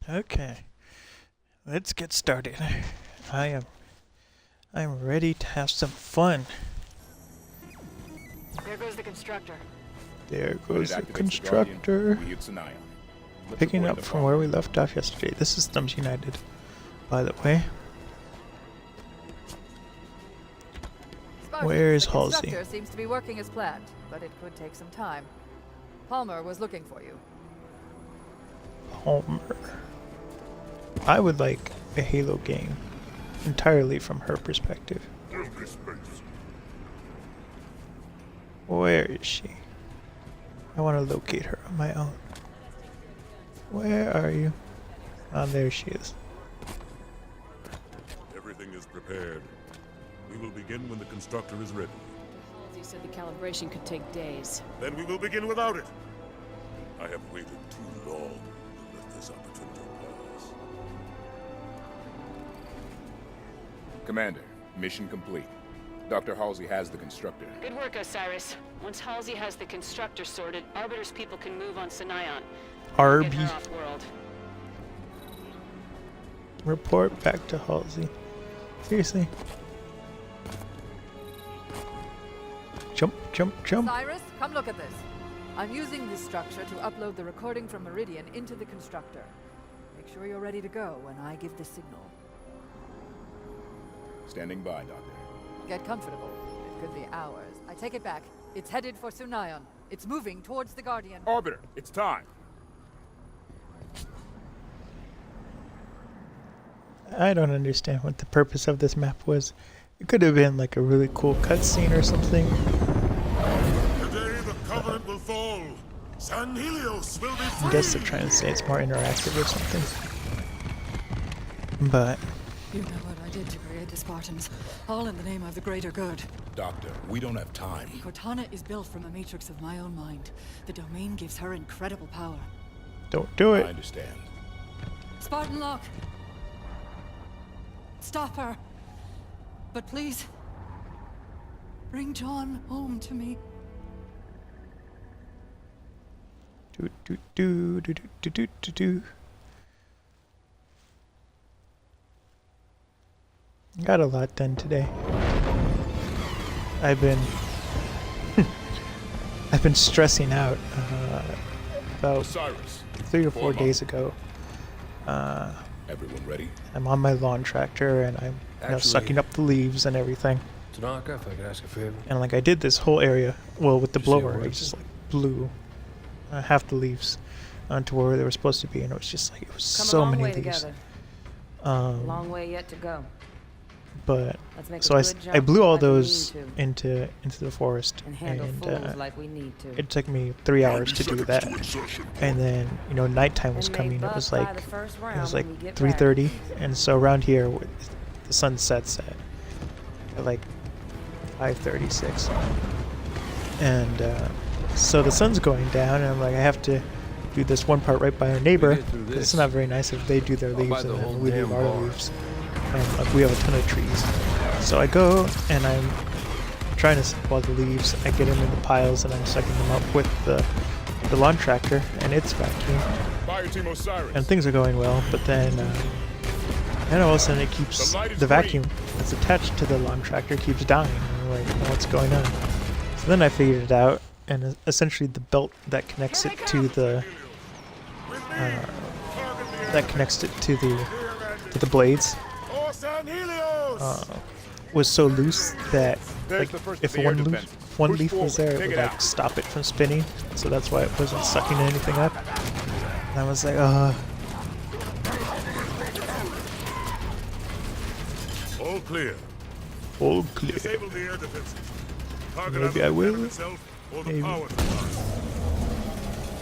Okay, let's get started. I'm ready to have some fun. There goes the constructor. There goes the constructor. Picking up from where we left off yesterday. The system's united, by the way. Where is Halsey? The constructor seems to be working as planned, but it could take some time. Palmer was looking for you. Palmer. I would like a Halo game, entirely from her perspective. Where is she? I want to locate her on my own. Where are you? Oh, there she is. Everything is prepared. We will begin when the constructor is ready. He said the calibration could take days. Then we will begin without it. I have waited too long to let this opportunity pass. Commander, mission complete. Dr. Halsey has the constructor. Good work, Osiris. Once Halsey has the constructor sorted, Arbiter's people can move on Sinion. Arby. Get her off-world. Report back to Halsey. Seriously? Jump, jump, jump. Cyrus, come look at this. I'm using this structure to upload the recording from Meridian into the constructor. Make sure you're ready to go when I give the signal. Standing by, Doctor. Get comfortable. It could be hours. I take it back. It's headed for Sunion. It's moving towards the Guardian. Arbiter, it's time. I don't understand what the purpose of this map was. It could have been like a really cool cutscene or something. Today the Covenant will fall. San Helios will be free. I guess they're trying to say it's more interactive or something. But You know what I did to create the Spartans, all in the name of the greater good. Doctor, we don't have time. Cortana is built from a matrix of my own mind. The domain gives her incredible power. don't do I it. understand. Spartan Lock! Stop her! But please, bring John home to me. Do do do do do do do do. Got a lot done today. I've been I've been stressing out about Osiris, 3 or 4 days ago. everyone ready? I'm on my lawn tractor and I'm sucking up the leaves and everything. Tanaka, if I could ask a favor. And like I did this whole area, well, with the Did you see blower, what I I just said? like blew half the leaves onto where they were supposed to be, and it was just like it was Come so a long many way leaves. together. Um, way yet to go. but Let's make so I blew all those into the forest, and like we need to. it took me 3 hours to do that. And then nighttime was coming. It was like 3:30, and so around here the sun sets at like 5:36, and so the sun's going down, and I'm like, I have to do this one part right by our neighbor. get through 'Cause it's this, not very nice if they do their I'll buy leaves the and whole then we leave damn our bar. leaves. And like we have a ton of trees. So I go and I'm trying to suck all the leaves. I get them in the piles and I'm sucking them up with the lawn tractor, and it's vacuum. Fire team Osiris. And things are going well, but then all of a sudden it keeps the vacuum that's attached to the lawn tractor keeps dying. And I'm like, what's going on? So then I figured it out, and essentially the belt that connects it to the blades Oh, San Helios! was so loose that There's like the first if of the air one defenses. leaf Push was there, forward. it Take would it like out. stop it from spinning. So that's why it wasn't sucking anything up. And I was like, All clear. all clear. Disable the air defenses. Target Maybe either I the will. cannon itself or the Maybe. power supplies.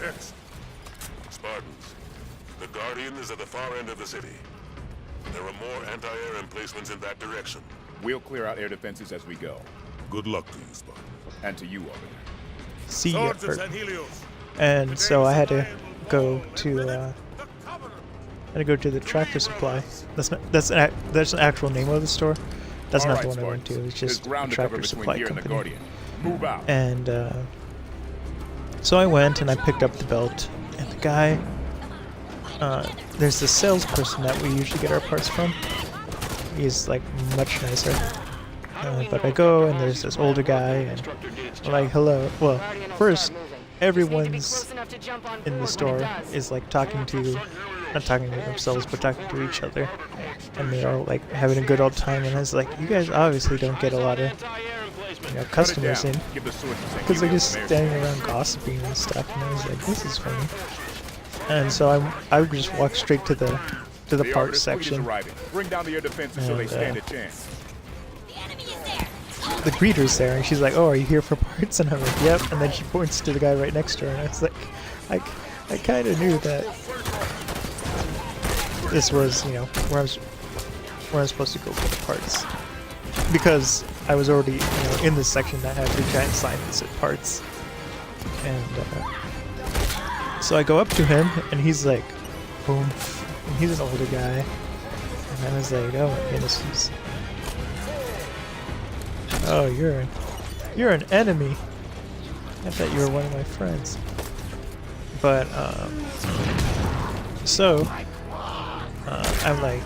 Excellent. Spartans, the Guardian is at the far end of the city. There are more anti-air emplacements in that direction. We'll clear out air defenses as we go. Good luck to you, Spartan. And to you, Arbiter. See ya. Swords of San Helios. And so I had to go to The Covenant. the Tractor Supply. That's an actual name of the store. That's All not right, the one I went to. Spartans. It's There's just a ground to cover Tractor between Supply here and the company. Guardian. Move out. And so I went and I picked up the belt, and the guy there's this salesperson that we usually get our parts from. He's like much nicer. But I go and there's this older guy and I'm like, hello. Well, first, everyone's in the store is like talking to, not talking to themselves, but talking to each other. And they're all like having a good old time. And I was like, you guys obviously don't get a lot of customers in. Because they're just standing around gossiping and stuff. And I was like, this is funny. And so I would just walk straight to the parts section. Bring down the air defenses so they stand a chance. The greeter's there, and she's like, "Oh, are you here for parts?" And I'm like, "Yep." And then she points to the guy right next to her, and I was like, I kind of knew that this was, where I was supposed to go for the parts, because I was already, in this section that had the giant sign that said parts, and so I go up to him, and he's like, boom, and he's an older guy, and I was like, oh my goodness, he's. Oh, you're an enemy. I thought you were one of my friends. But I'm like,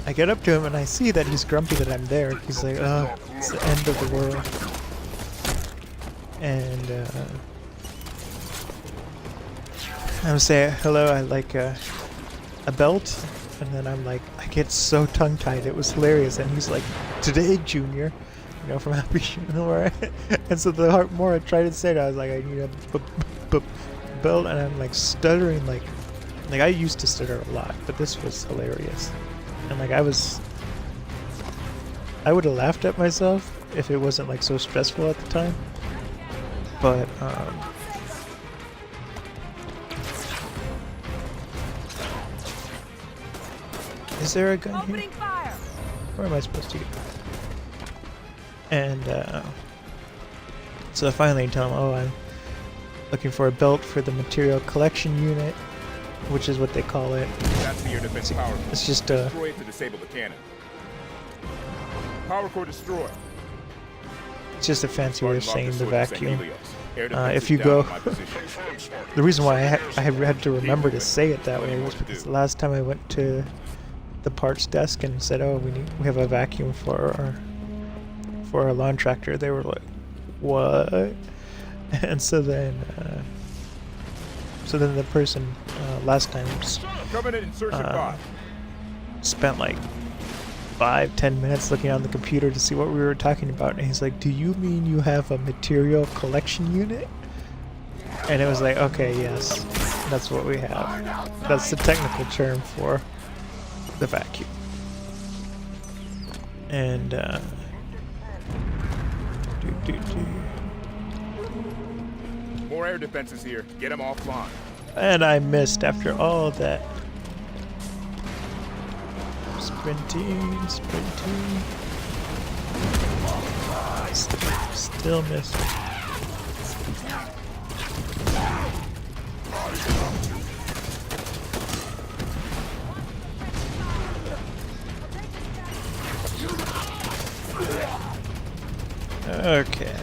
I get up to him and I see that he's grumpy that I'm there. He's like, oh, it's the end of the world. And I'm saying, hello, I like a belt. And then I'm like, I get so tongue-tied. It was hilarious. And he's like, today, Junior. From Happy Shooter. And so the more I tried to say it, I was like, I need a belt, and I'm like stuttering, like I used to stutter a lot, but this was hilarious. And like I would have laughed at myself if it wasn't like so stressful at the time. But is there a gun here? Where am I supposed to get? And so I finally tell him, oh, I'm looking for a belt for the material collection unit, which is what they call it. That's the air defense power core. It's just a... Destroy it to disable the cannon. Power core destroyed. It's just a fancy way of saying the vacuum. If you go... The reason why I had to remember to say it that way was because the last time I went to the parts desk and said, oh, we have a vacuum for our lawn tractor, they were like, what? And so then the person last time spent like 5-10 minutes looking on the computer to see what we were talking about, and he's like, do you mean you have a material collection unit? And it was like, okay, yes, that's what we have. That's the technical term for the vacuum. And more air defenses here. Get them offline. And I missed after all that. Sprinting. Still missing. Okay,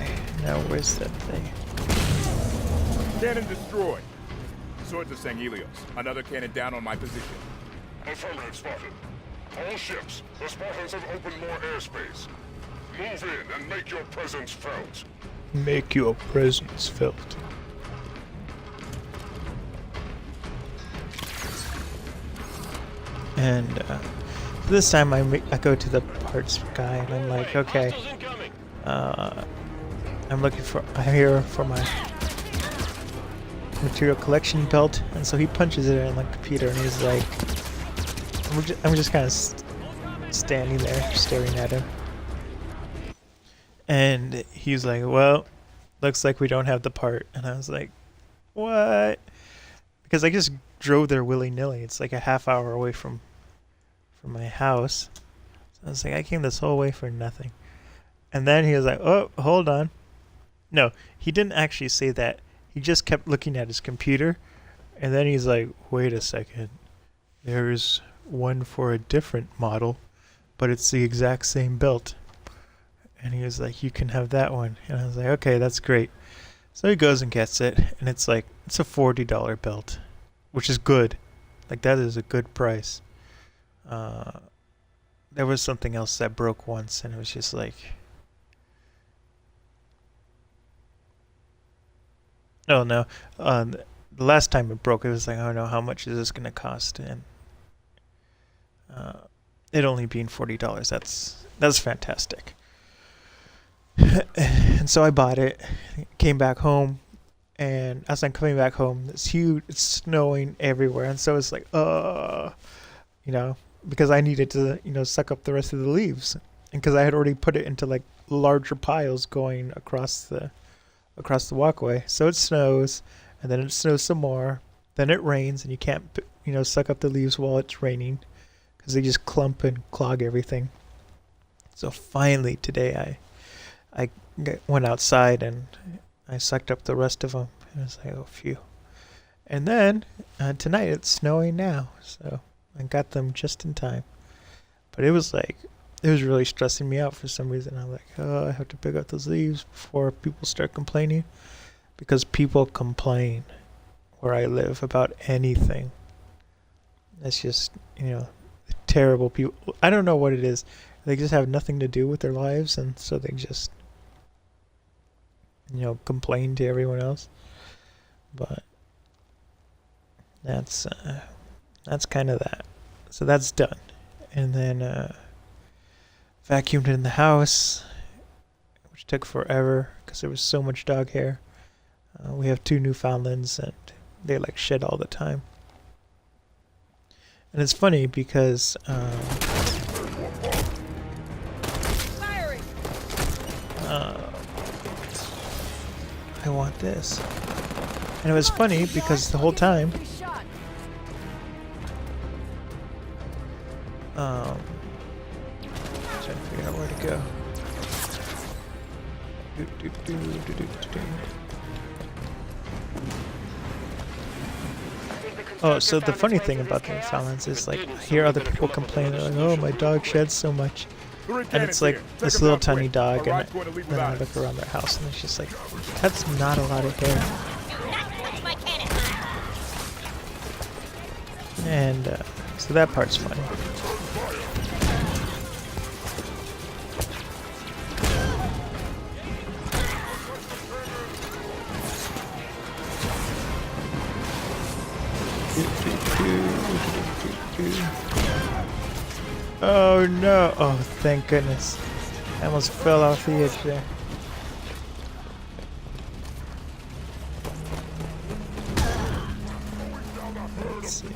now where's that thing? Cannon destroyed. Swords of Sangelios. Another cannon down on my position. Affirmative, Spartan. All ships, the Spartans have opened more airspace. Move in and make your presence felt. Make your presence felt. And this time I go to the parts guy and I'm like, okay, I'm here for my material collection belt, and so he punches it in the computer and he's like, I'm just kind of standing there staring at him, and he's like, well, looks like we don't have the part. And I was like, what? Because I just drove there willy-nilly. It's like a half hour away from my house, so I was like, I came this whole way for nothing. And then he was like, oh, hold on. No, he didn't actually say that. He just kept looking at his computer, and then he's like, wait a second. There's one for a different model, but it's the exact same belt. And he was like, you can have that one. And I was like, okay, that's great. So he goes and gets it, and it's a $40 belt, which is good. Like that is a good price. There was something else that broke once, and it was just like, oh no. The last time it broke, it was like, oh no, how much is this gonna cost? And it only being $40. That's fantastic. And so I bought it, came back home, and as I'm coming back home, it's huge. It's snowing everywhere, and so it's like, you know, because I needed to, you know, suck up the rest of the leaves, and because I had already put it into like larger piles going across the walkway. So it snows, and then it snows some more. Then it rains, and you can't, you know, suck up the leaves while it's raining, because they just clump and clog everything. So finally today, I went outside and I sucked up the rest of them. And I was like, oh, phew. And then tonight it's snowing now, so I got them just in time. But it was really stressing me out for some reason. I'm like, oh, I have to pick up those leaves before people start complaining, because people complain where I live about anything. It's just, you know, terrible people. I don't know what it is. They just have nothing to do with their lives, and so they just, you know, complain to everyone else. But that's kind of that. So that's done. And then vacuumed in the house, which took forever because there was so much dog hair. We have 2 Newfoundlands, and they like shed all the time. And it's funny because I want this. And it was funny because the whole time trying to figure out where to go. Oh, so the funny thing about the Newfoundlands is, like, I hear other people complain, they're like, oh, my dog sheds so much. And it's like this little tiny dog, and then I look around their house, and it's just like, that's not a lot of hair. And so that part's funny. Oh no! Oh, thank goodness. I almost fell off the edge there. Let's see.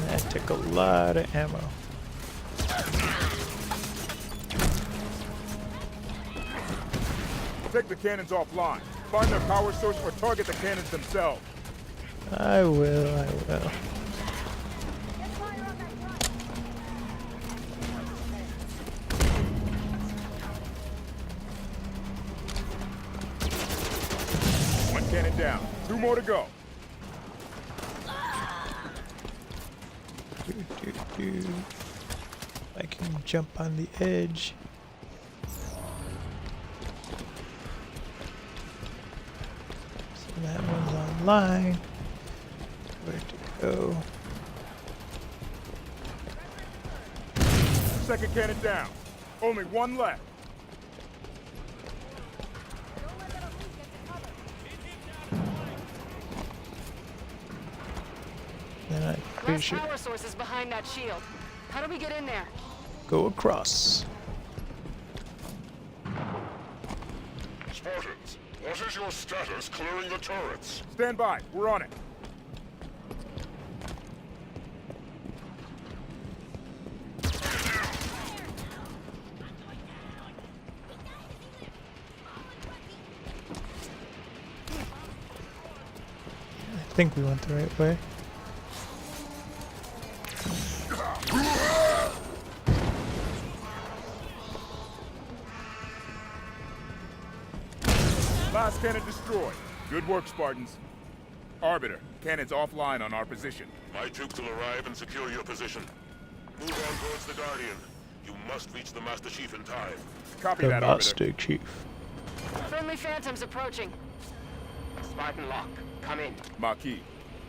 That took a lot of ammo. Take the cannons offline. Find their power source or target the cannons themselves. I will. One cannon down. 2 more to go. I can jump on the edge. So that one's online. Where to go? Second cannon down. Only 1 left. Then I'm pretty Last sure power source is behind that shield. How do we get in there? go across. Spartans, what is your status clearing the turrets? Stand by. We're on it. I think we went the right way. Last cannon destroyed. Good work, Spartans. Arbiter, cannons offline on our position. My troops will arrive and secure your position. Move on towards the Guardian. You must reach the Master Chief in time. Copy The that, Arbiter. Master Chief. Friendly Phantoms approaching. Spartan Lock, come in. Maquis,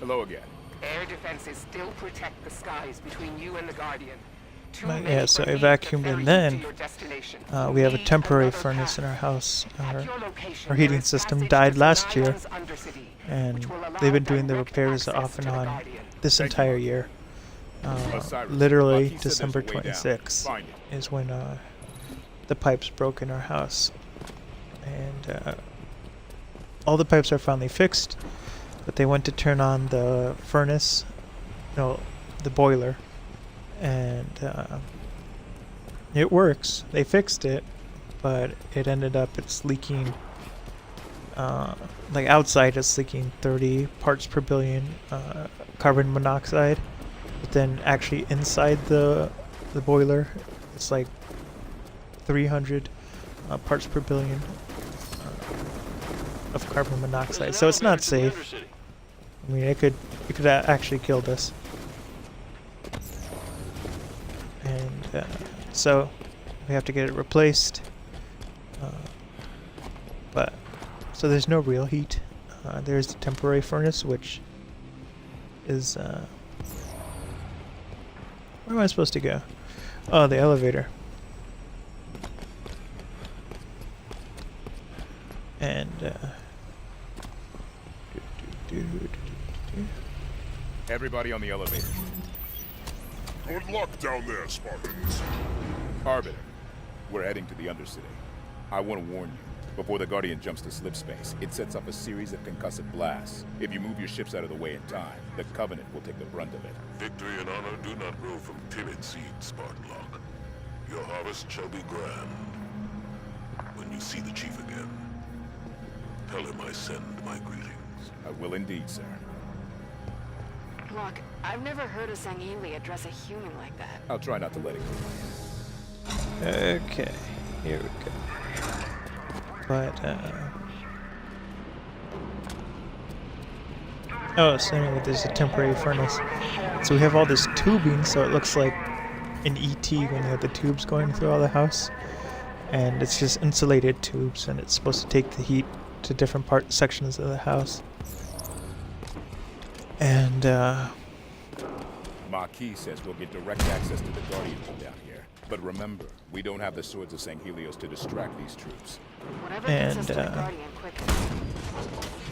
hello again. Air defenses still protect the skies between you and the Guardian. Too Right, many yeah, so I Berlin vacuumed to and ferry you then to your destination. we have a Need temporary another furnace in path. our house. At your location, Our heating there is system passage died to last year, Zion's Undercity, and which will allow they've been doing the direct repairs access off and to the on Guardian. this Thank entire you. year. Osiris, Literally Maquis said there's December a way down. 26th Find it. is when the pipes broke in our house, and all the pipes are finally fixed, but they went to turn on the furnace, no, the boiler, and it works. They fixed it, but it ended up it's leaking. Like outside, it's leaking 30 parts per billion carbon monoxide, but then actually inside the boiler, it's like 300 parts per billion of carbon monoxide. So it's not safe. I mean, it could actually killed us. And so we have to get it replaced. But so there's no real heat. There's the temporary furnace, which is where am I supposed to go? Oh, the elevator. And Everybody on the elevator. Good luck down there, Spartans. Arbiter, we're heading to the Undercity. I want to warn you. Before the Guardian jumps to slip space, it sets off a series of concussive blasts. If you move your ships out of the way in time, the Covenant will take the brunt of it. Victory and honor do not grow from timid seeds, Spartan Lock. Your harvest shall be grand. When you see the Chief again, tell him I send my greetings. I will indeed, sir. Look, I've never heard a Sangheili address a human like that. I'll try not to let it go. okay, here we go. But oh, so anyway, there's a temporary furnace. So we have all this tubing, so it looks like in ET when you have the tubes going through all the house, and it's just insulated tubes, and it's supposed to take the heat to different sections of the house. And Maquis says we'll get direct access to the Guardian from down here. But remember, we don't have the swords of Sanghelios to distract these troops. Whatever gets us to the Guardian quicker.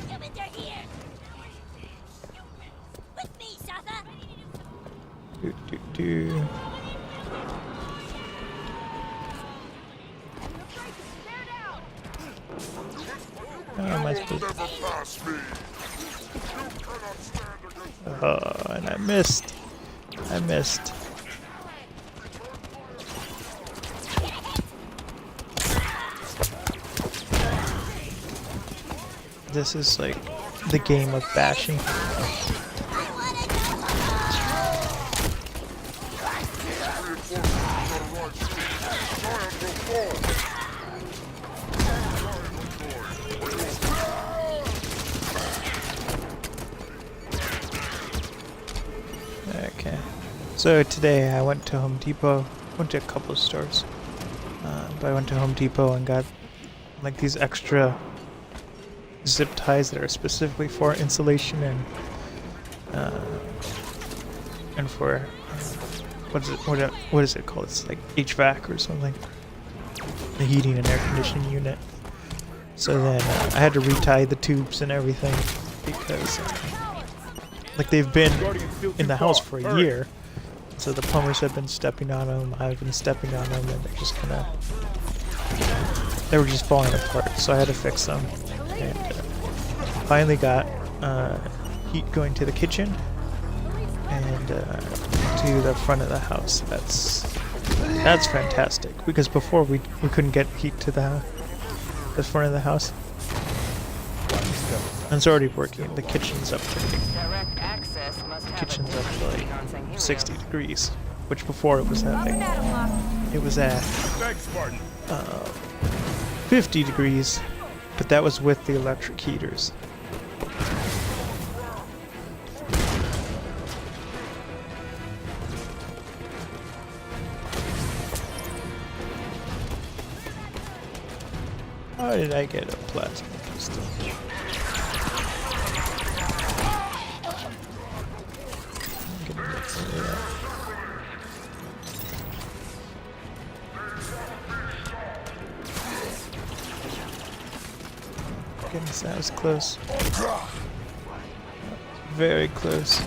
Humans are here! With me, Shatha! How am I supposed to... Pass me. Oh, and I missed. This is like the game of bashing. Okay. So today I went to Home Depot. Went to a couple of stores. But I went to Home Depot and got like these extra zip ties that are specifically for insulation and for what is it called? It's like HVAC or something. The heating and air conditioning unit. So then I had to retie the tubes and everything because like they've been in the house for a year. So the plumbers have been stepping on them. I've been stepping on them, and they're just they were just falling apart. So I had to fix them. And finally got heat going to the kitchen and to the front of the house. That's fantastic, because before we couldn't get heat to the front of the house. And it's already working. The kitchen's up to Direct access must have kitchen's up to like on Sanghelios. 60 degrees, which before it was at Thanks, Spartan. 50 degrees, but that was with the electric heaters. How did I get a plasma pistol? I'm gonna get rid of that. Goodness, that was close. Very close.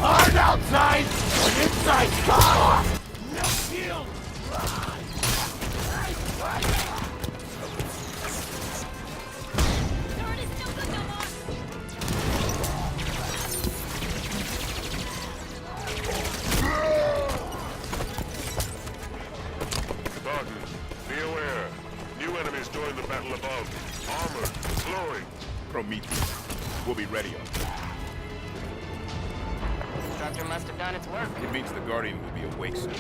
Hard outside, inside power! No shield! Turret is no good no more. Spartans, be aware. New enemies join the battle above. Armored, slowing. Prometheus. We'll be ready on time. Constructor must have done its work. It means the Guardian will be awake soon.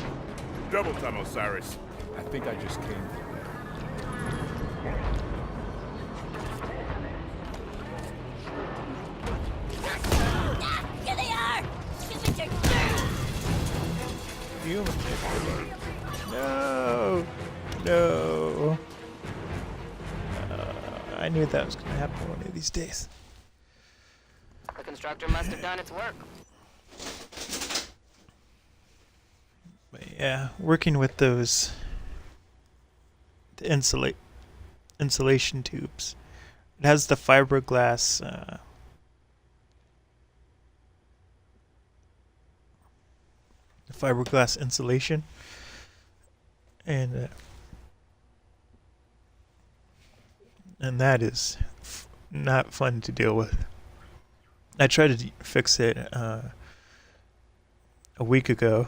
Double time, Osiris. I think I just came from there. Ah, here they are! Humans are dirty! No! No! I knew that was gonna happen one of these days. The constructor must have done its work. But yeah, working with those the insulation tubes. It has the fiberglass insulation, and that is not fun to deal with. I tried to fix it a week ago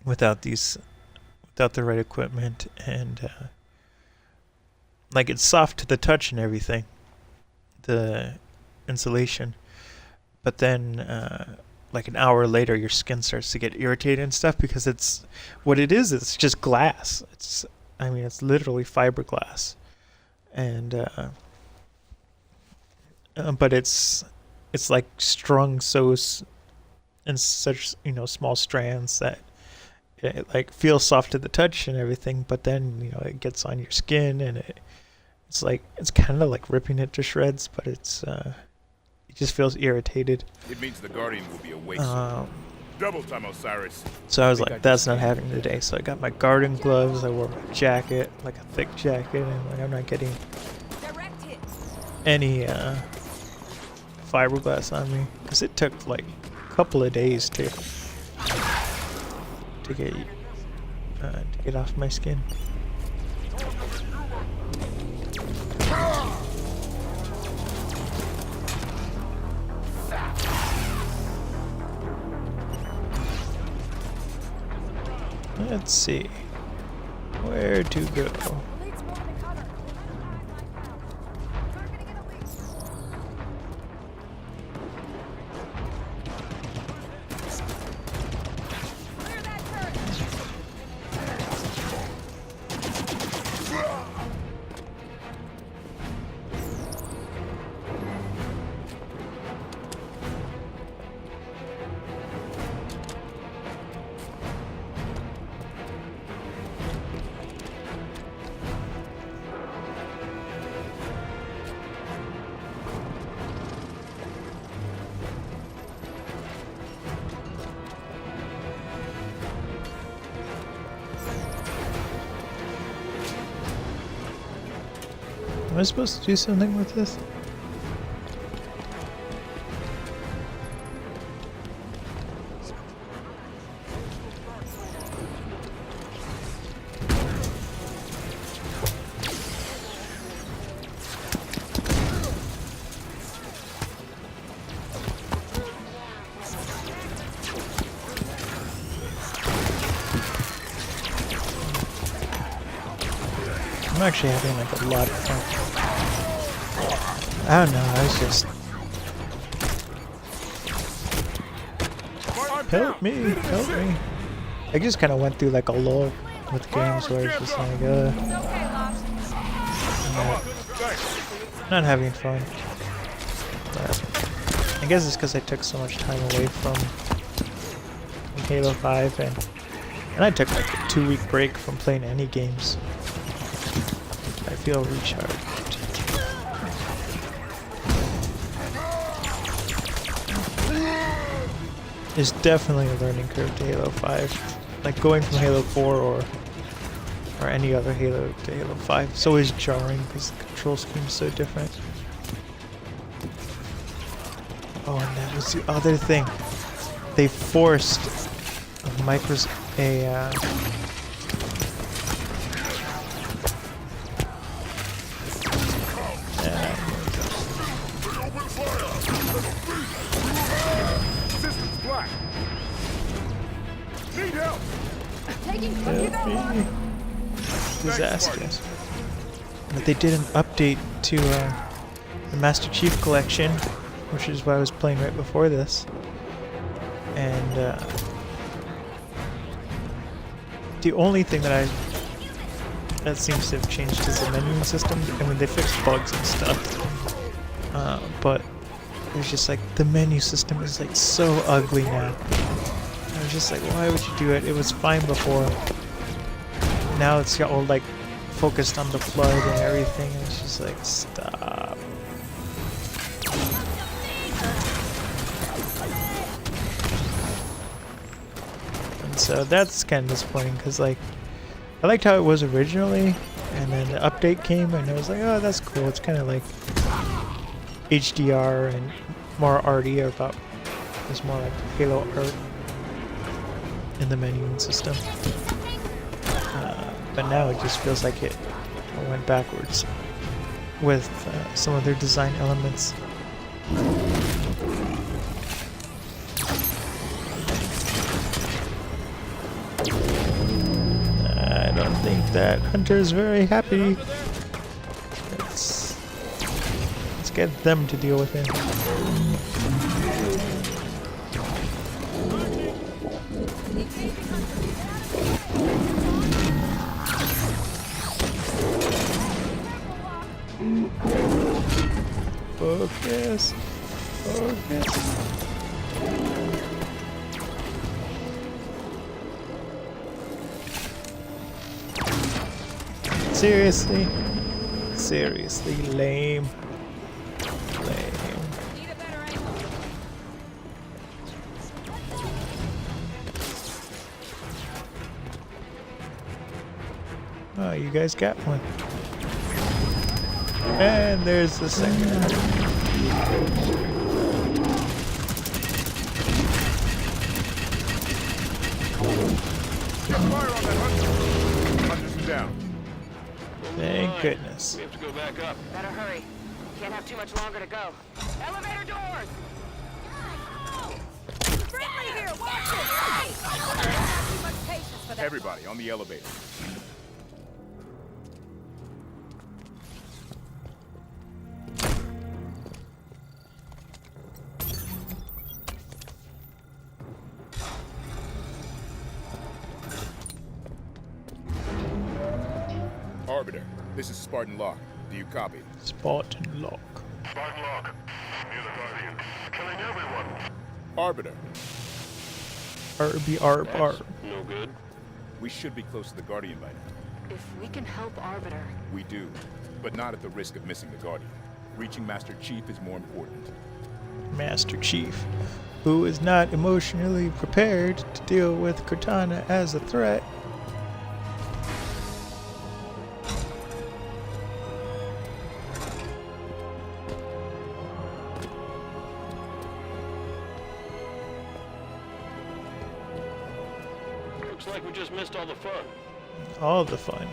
without the right equipment, and like it's soft to the touch and everything, the insulation, but then like an hour later your skin starts to get irritated and stuff because it's just glass. It's literally fiberglass, and but it's like strung in such small strands that it like feels soft to the touch and everything, but then it gets on your skin, and it's kind of like ripping it to shreds, but it just feels irritated. It means the Guardian will be awake soon. Double time, Osiris. So I was like, that's not happening today. So I got my garden gloves, I wore my jacket, like a thick jacket, and like I'm not getting any fiberglass on me, because it took like a couple of days to get off my skin. Let's see where to go. Am I supposed to do something with this? I'm actually having like a lot of fun. I don't know, I was just... Help me! Help me! I just kind of went through like a lull with games where it's just like, Not having fun. But I guess it's because I took so much time away from Halo 5 and I took like a 2-week break from playing any games. I feel recharged. It's definitely a learning curve to Halo 5. Like going from Halo 4 or any other Halo to Halo 5. It's always jarring because the control scheme is so different. Oh, and that was the other thing. They forced disastrous. But they did an update to the Master Chief Collection, which is what I was playing right before this. And the only thing that seems to have changed is the menuing system. I mean, they fixed bugs and stuff, but it's just like the menu system is like so ugly now. I was just like, why would you do it? It was fine before. Now it's got all like focused on the flood and everything, and it's just like, stop. And so that's kind of disappointing because like I liked how it was originally, and then the update came and I was like, oh, that's cool. It's kind of like HDR and more arty about. It's more like Halo art in the menuing system. But now it just feels like it went backwards with some of their design elements. I don't think that Hunter is very happy. Let's get them to deal with him. Focus. Focus. Seriously? Seriously, lame. Lame. Oh, you guys got one. And there's the second. Fire on that hunter. Hunter's down. Thank goodness. We have to go back up. Better hurry. Can't have too much longer to go. Elevator doors! Friendly here! Watch it! Too much patience for that. Everybody on the elevator. Arbiter, this is Spartan Lock. Do you copy? Spartan Lock. Spartan Lock. Near the Guardian. Killing everyone. Arbiter, Arb. No good. we should be close to the Guardian by now. If we can help Arbiter. We do, but not at the risk of missing the Guardian. Reaching Master Chief is more important. Master Chief, who is not emotionally prepared to deal with Cortana as a threat. Looks like we just missed all the fun. All the fun.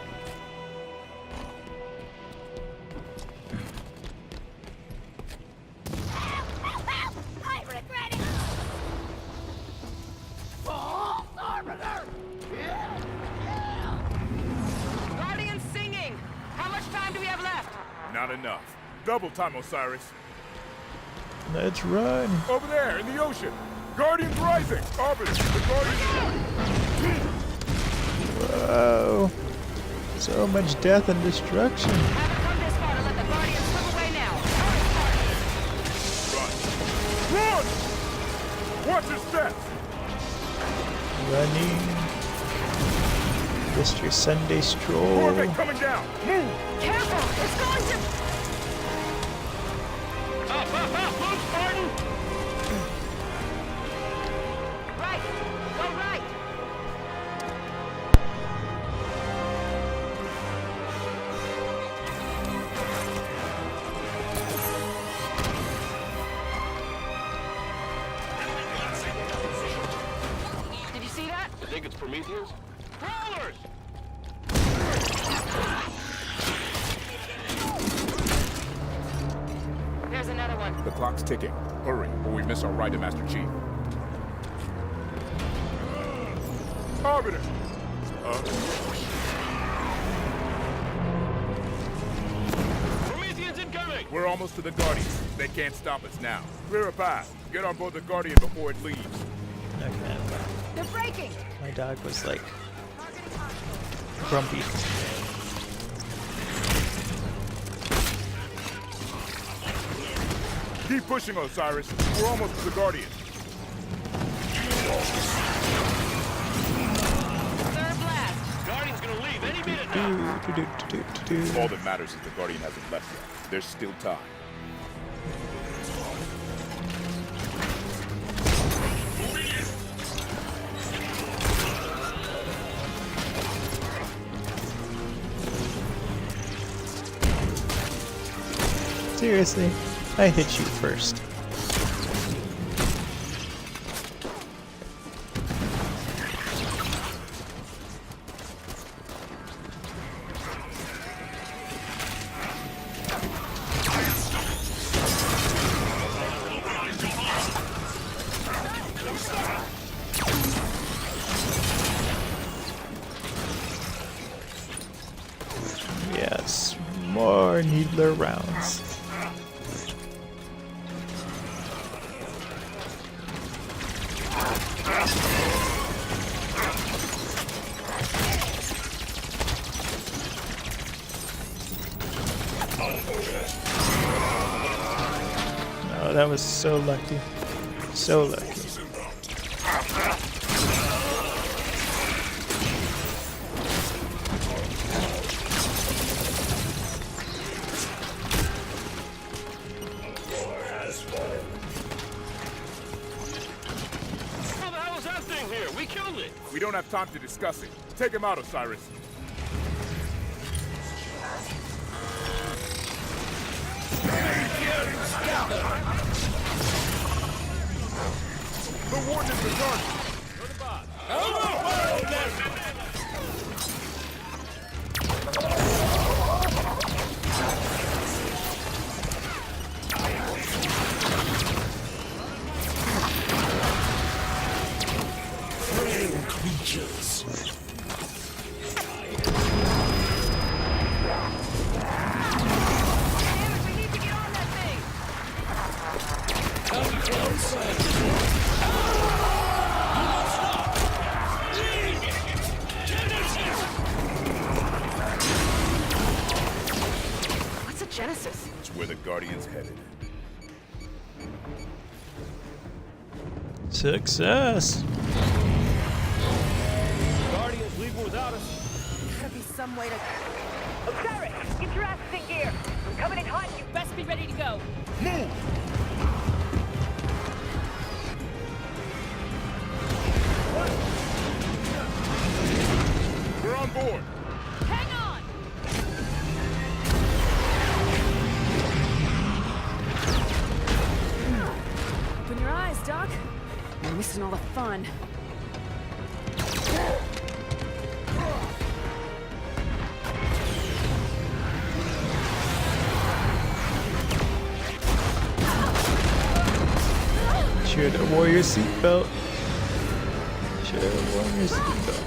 I regret it! Oh, Arbiter! Guardian singing! How much time do we have left? Not enough. Double time, Osiris. Let's run. Over there, in the ocean. Guardian's rising. Arbiter, the Guardian. Whoa. So much death and destruction. Haven't come this far to let the Guardian slip away Watch your step! Running. Just your Sunday stroll. Corvette coming down! Move! Careful! It's going to... Move, Spartan! Right! Go right! Did you see that? I think it's Prometheus. Crawlers! There's another one. The clock's ticking. Hurry, or we miss our ride to Master Chief. Arbiter! Prometheus incoming! We're almost to the Guardians. They can't stop us now. Clear a path. Get on board the Guardian before it leaves. Okay. They're breaking! My dog was like grumpy. Keep pushing, Osiris. We're almost to the Guardian. Third blast. Guardian's gonna leave any minute now. All that matters is the Guardian hasn't left yet. There's still time. Seriously, I hit you first. Yes, more needler rounds. Oh, that was so lucky. So lucky. How the hell is that thing here? We killed it! We don't have time to discuss it. Take him out, Osiris. The warden is returned. What's a Genesis? It's where the Guardian's headed. Success! Guardian's leaving without us. Gotta be some way to... Osiris! Get your asses in gear! I'm coming in hot and you best be ready to go! We're on board. Hang on! Open your eyes, Doc. You're missing all the fun. Should have wore your seatbelt. Should have worn your seatbelt.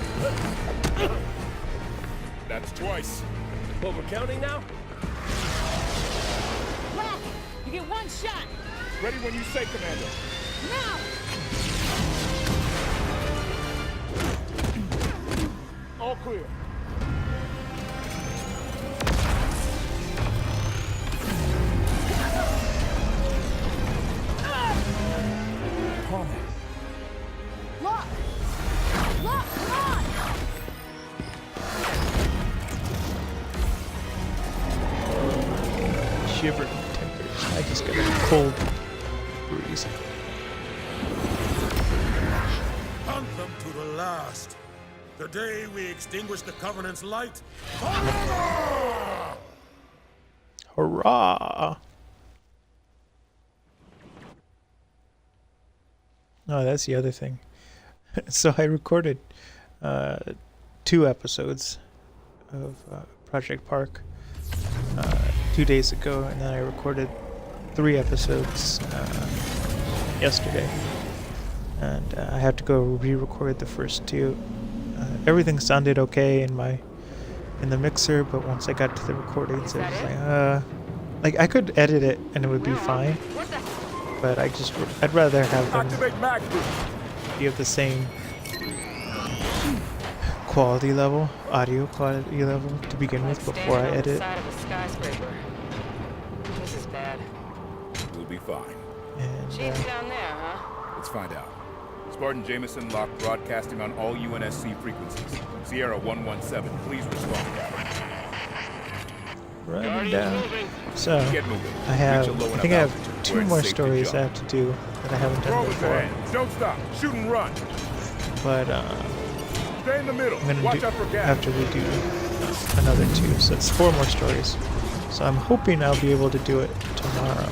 That's twice. But we're counting now? Lock! You get one shot! Ready when you say, Commander. Now! All clear. shivering timbers. I just got a cold breeze. Hunt them to the last. The day we extinguish the Covenant's light. Hurrah! Oh, that's the other thing. So I recorded 2 episodes of Project Park 2 days ago, and then I recorded 3 episodes yesterday. And I have to go re-record the first 2. Everything sounded okay in the mixer, but once I got to the recordings, it was like I could edit it and it would be fine. But I'd rather have them be of the same quality level, audio quality level to begin with before I edit. This is bad. We'll be fine. And Chief's down there, huh? Let's find out. Spartan Jameson locked broadcasting on all UNSC frequencies. Sierra 117, please respond. running down. So Get moving. I think I have 2 more stories I have to do that I haven't done before. Don't stop. Shoot and run. But Stay in the middle. I'm gonna Watch out for gas. have to redo another 2, so it's 4 more stories. So I'm hoping I'll be able to do it tomorrow.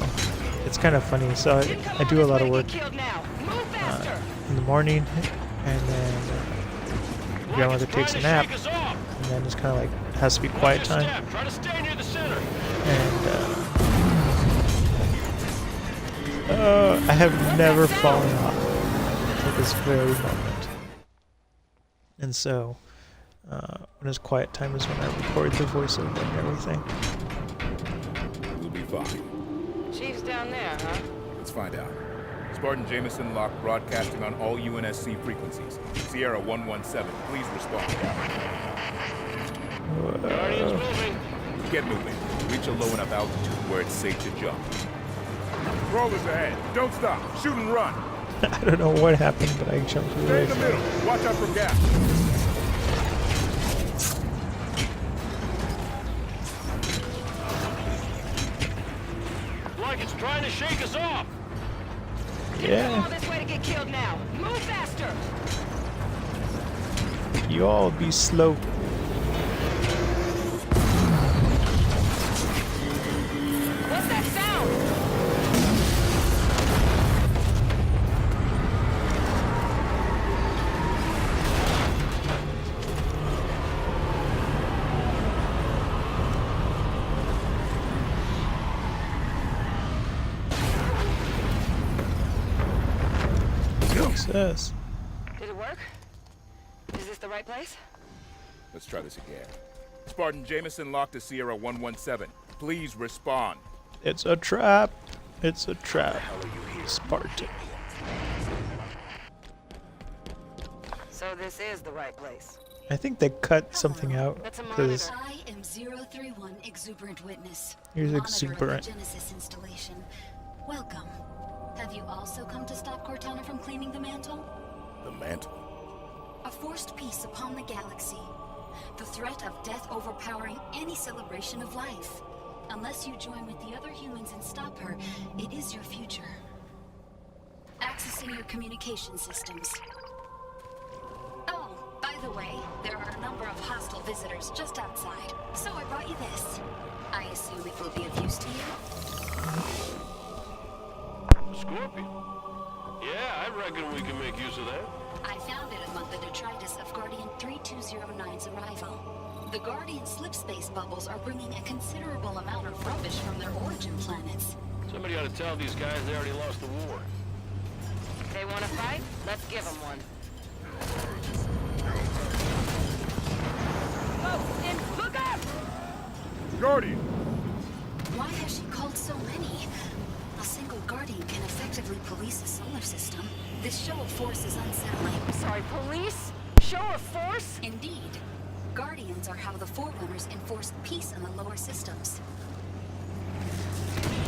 It's kind of funny. So I do a lot of work in the morning, and then grandmother takes a nap, and then it's kind of like has to be quiet time. And I have never fallen off at this very moment. And so when it's quiet time is when I record the voiceover and everything. We'll be fine. Chief's down there, huh? Let's find out. Spartan Jameson locked broadcasting on all UNSC frequencies. Sierra 117, please respond. Get moving. Reach a low enough altitude where it's safe to jump. Crawlers ahead. Don't stop. Shoot and run. I don't know what happened, but I jumped Stay really in the far. middle. Watch out for gas. Like it's trying to shake us off. Yeah, This way to get killed now. Move faster. you all be slow. What's that sound? Success. Did it work? Is this the right place? Let's try this again. Spartan Jameson locked to Sierra 117. Please respond. It's a trap. It's a trap. Spartan. So this is the right place. I think they cut something out That's a because monitor. I am 031 Exuberant Witness. Here's monitor of the Exuberant. Genesis installation. Welcome. Have you also come to stop Cortana from claiming the mantle? The mantle. A forced peace upon the galaxy. The threat of death overpowering any celebration of life. Unless you join with the other humans and stop her, it is your future. Accessing your communication systems. Oh, by the way, there are a number of hostile visitors just outside, so I brought you this. I assume it will be of use to you? Scorpion? Yeah, I reckon we can make use of that. I found it among the detritus of Guardian 3209's arrival. The Guardian slipspace bubbles are bringing a considerable amount of rubbish from their origin planets. Somebody ought to tell these guys they already lost the war. They want to fight? Let's give them one. Folks, and look up! Guardian! Why has she called so many? A single Guardian can effectively police a solar system. This show of force is unsettling. Sorry, police? Show of force? Indeed. Guardians are how the Forerunners enforced peace in the lower systems.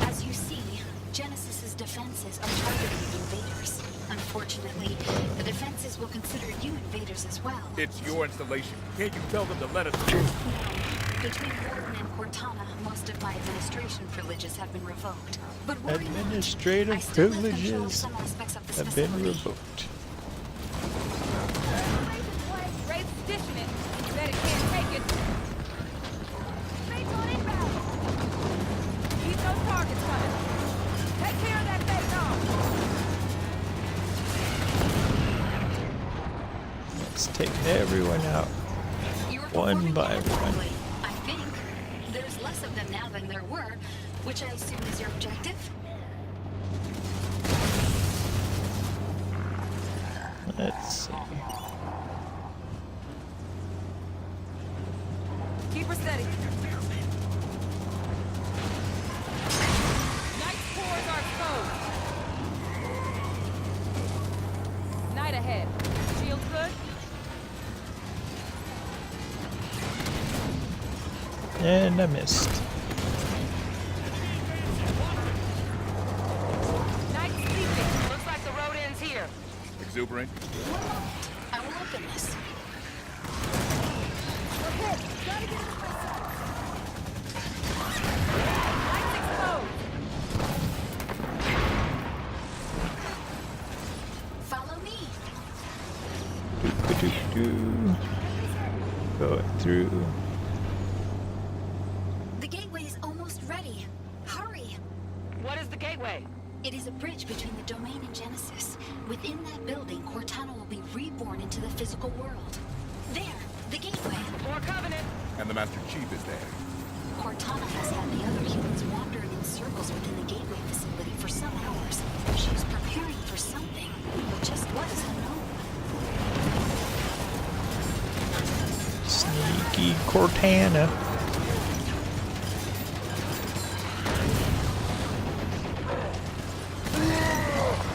As you see, Genesis's defenses are targeting invaders. Unfortunately, the defenses will consider you invaders as well. It's your installation. Can't you tell them to let us through? Between Warden and Cortana, most of my administration privileges have been revoked. But worry not. Administrative I still have control of privileges some aspects of this have been facility. revoked. Raid's dishing it. Bet it can't take it. Raid's on inbound. Keep those targets coming. Take care of that face off. Let's take everyone out. You're One performing by admirably, I think. There's less of them now than there were, which I assume is your objective. Let's see. Keep her steady. Knight's cores are exposed. Knight ahead. Shield good? And I missed. Knight's sleeping. Looks like the road ends here. Exuberant. I will open this. Okay, gotta get into my sight. Knight's exposed. Follow me. Doo-doo-doo. Going through. The gateway is almost ready. Hurry. What is the gateway? It is a bridge between the domain and Genesis. Within that building, Cortana will be reborn into the physical world. There, the gateway. More Covenant. And the Master Chief is there. Cortana has had the other humans wandering in circles within the gateway facility for some hours. She's preparing for something, but just what is unknown. Sneaky Cortana.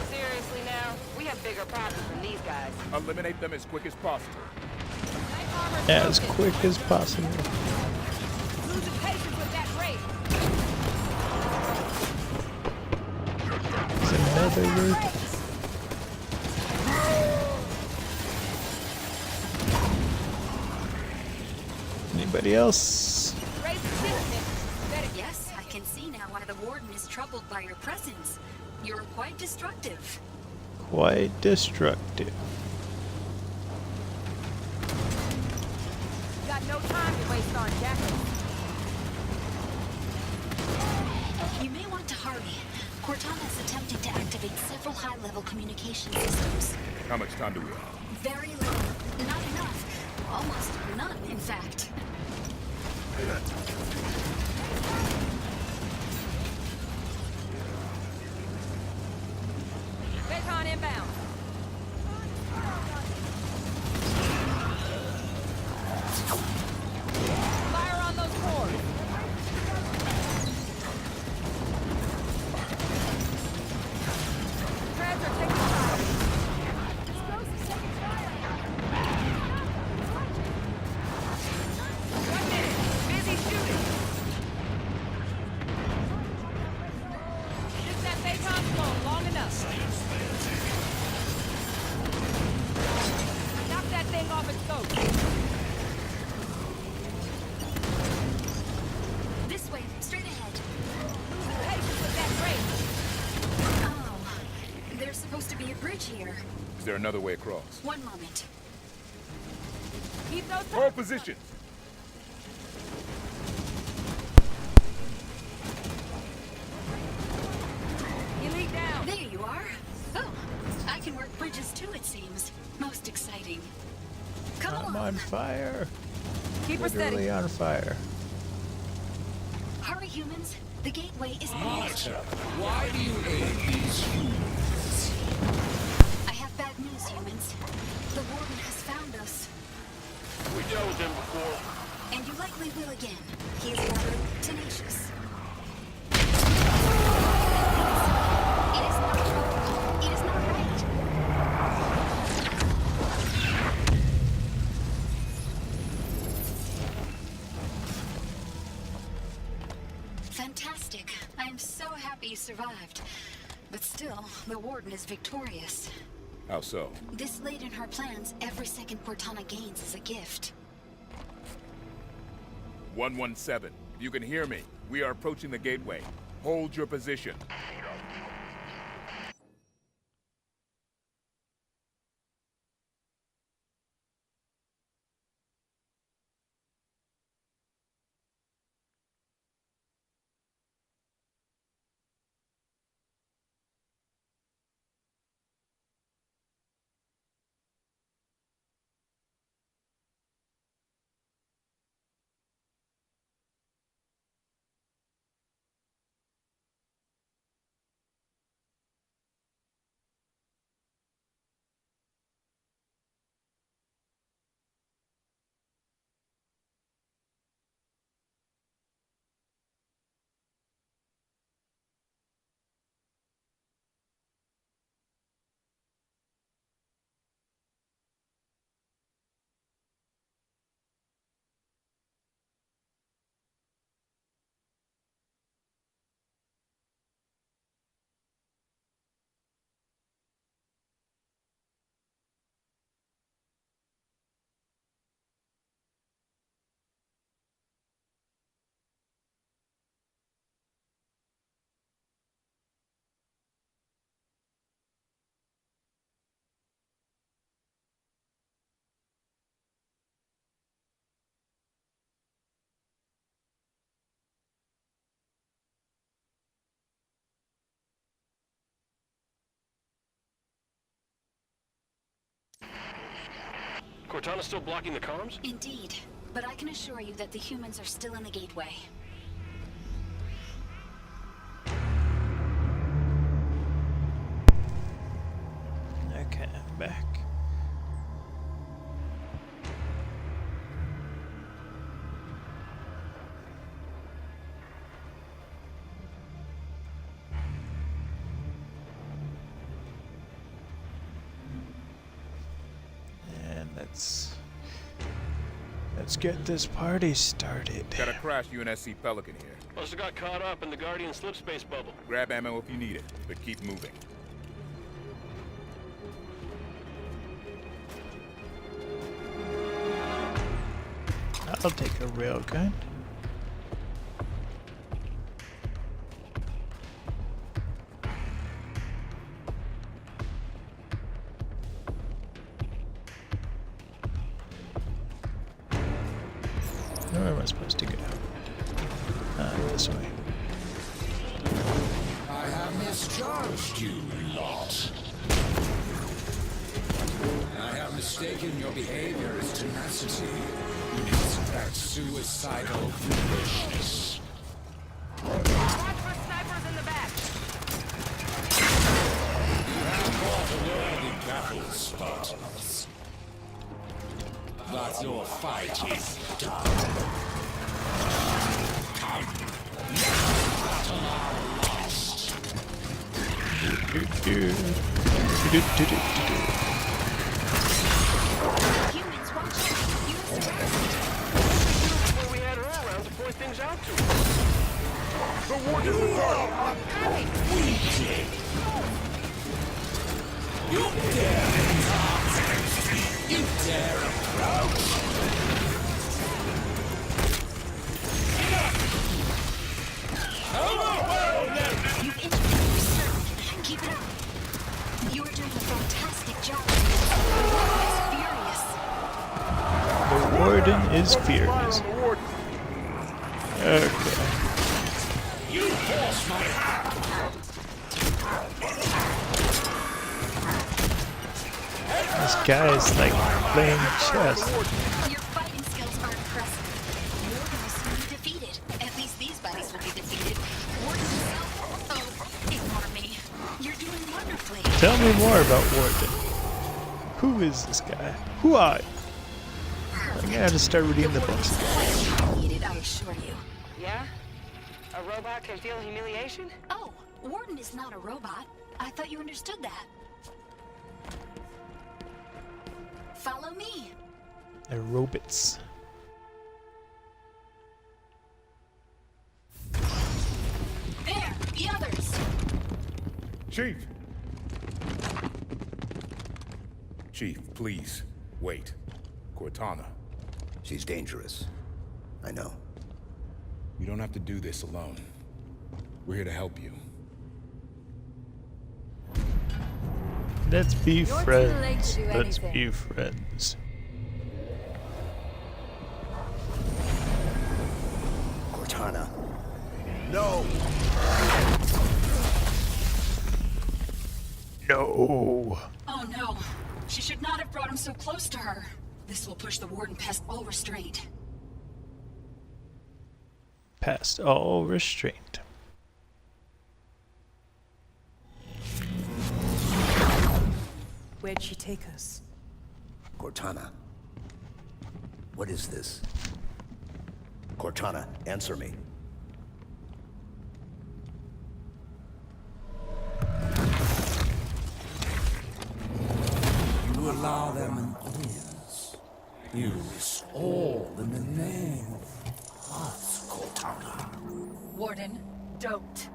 Seriously now? We have bigger problems than these guys. Eliminate them as quick as possible. Night armor's As broken. quick as possible. Losing patience with that raid. It's another route. Anybody else? Raid's dishing it. Bet it Yes, I can see now why the Warden is troubled by your presence. You're quite destructive. Quite destructive. got no time to waste on jackals. You may want to hurry. Cortana is attempting to activate several high-level communication systems. How much time do we have? Very little. Not enough. Almost none, in fact. Recon inbound. Fire on those cores. Treads are taking fire. Explosives taking fire. 1 minute. Busy shooting. Just that Phaeton flown long enough. Knock that thing off its scope. This way, straight ahead. Patience with that race. Oh, there's supposed to be a bridge here. Is there another way across? One moment. Keep those All positions! elite down. There you are. Oh, I can work bridges too, it seems. Most exciting. Come I'm on. on fire. Keep her steady. Literally on fire. Hurry, humans. The gateway is almost. Why do you aid these humans? I have bad news, humans. The Warden has found us. We dealt with him before. And you likely will again. He is rather tenacious. It is not true. It is not right. Fantastic. I am so happy you survived. But still, the Warden is victorious. How so? This late in her plans, every second Cortana gains is a gift. 117, if you can hear me, we are approaching the gateway. Hold your position. Cortana's still blocking the comms? Indeed. But I can assure you that the humans are still in the gateway. Okay, I'm back. And let's get this party started. Got a crash UNSC Pelican here. Must have got caught up in the Guardian slipspace bubble. Grab ammo if you need it, but keep moving. I'll take a railgun. Where am I supposed to go? This way. I have misjudged you, lot. I have mistaken your behavior as tenacity. It's that suicidal foolishness. Watch for snipers in the back. You have fought a worthy battle, Spartans. But your fight is done. Humans, watch out! Where we had her around to point things out to. The warden of the party! We did! You dare not! You dare approach! You've interviewed your servant. Keep it up. You are doing a fantastic job. The warden is furious. Okay. You force my hand! This guy is like playing chess. Your fighting skills are impressive. You're going to soon be defeated. At least these buddies will be defeated. Warden himself. Oh, ignore me. You're doing wonderfully. Tell me more about Warden. Who is this guy? Who are you? I'm gonna have to start reading the books. Needed, I assure you. Yeah? A robot can feel humiliation? Oh, Warden is not a robot. I thought you understood that. Follow me. They're robots. There, the others. Chief! Chief, please, wait. Cortana. She's dangerous. I know. You don't have to do this alone. We're here to help you. Let's be You're too late friends. to do Let's anything. be friends. Cortana. No! No. Oh no. She should not have brought him so close to her. This will push the warden past all restraint. Past all restraint. Where'd she take us? Cortana. What is this? Cortana, answer me. You allow them an audience. Use all in the name of us, Cortana. Warden, don't.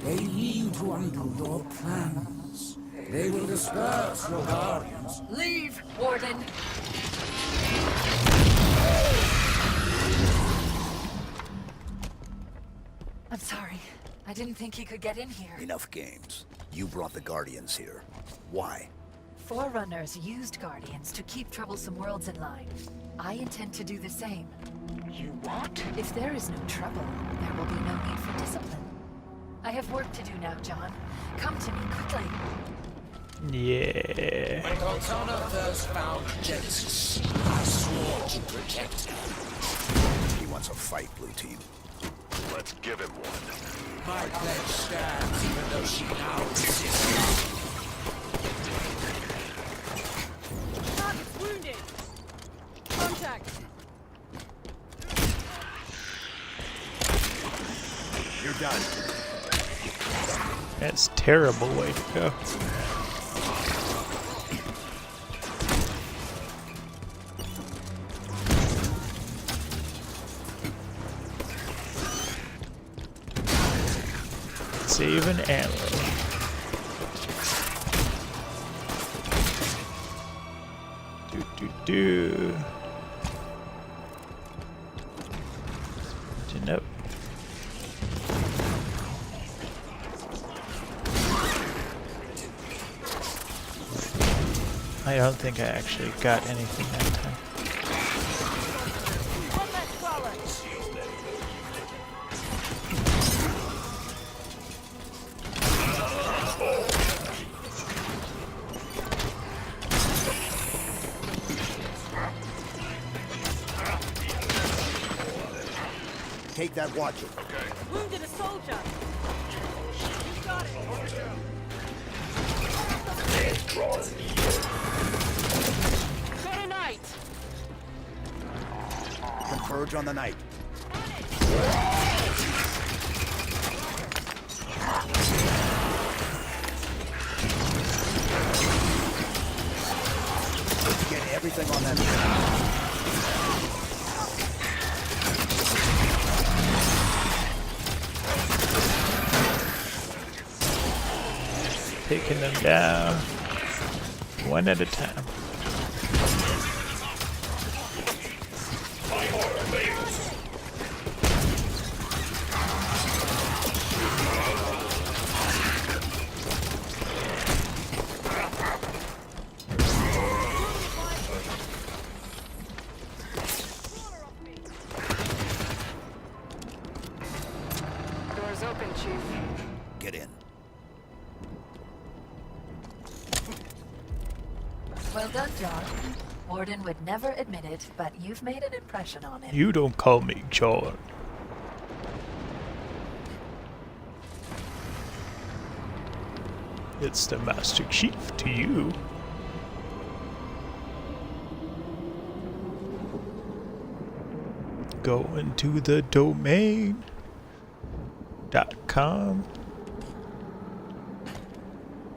They mean to undo your plans. They will disperse your guardians. Leave, Warden. I'm sorry. I didn't think he could get in here. Enough games. You brought the Guardians here. Why? Forerunners used Guardians to keep troublesome worlds in line. I intend to do the same. You what? If there is no trouble, there will be no need for discipline. I have work to do now, John. Come to me quickly. Yeah. When Cortana first found Genesis, I swore to protect her. He wants a fight, Blue Team. Let's give him one. My pledge stands even though she now insists. Target's wounded. Contact. You're done. That's a terrible way to go. Save an ammo. Do. To note. I don't think I actually got anything that time. Take that watcher. Wounded a soldier. You got it. Got a knight! Converge on the night. Get everything on that. Taking them down one at a time. Doors open, Chief. Get in. Well done, John. Warden would never admit it, but you've made an impression on him. You don't call me John. It's the Master Chief to you. Going to the domain.com.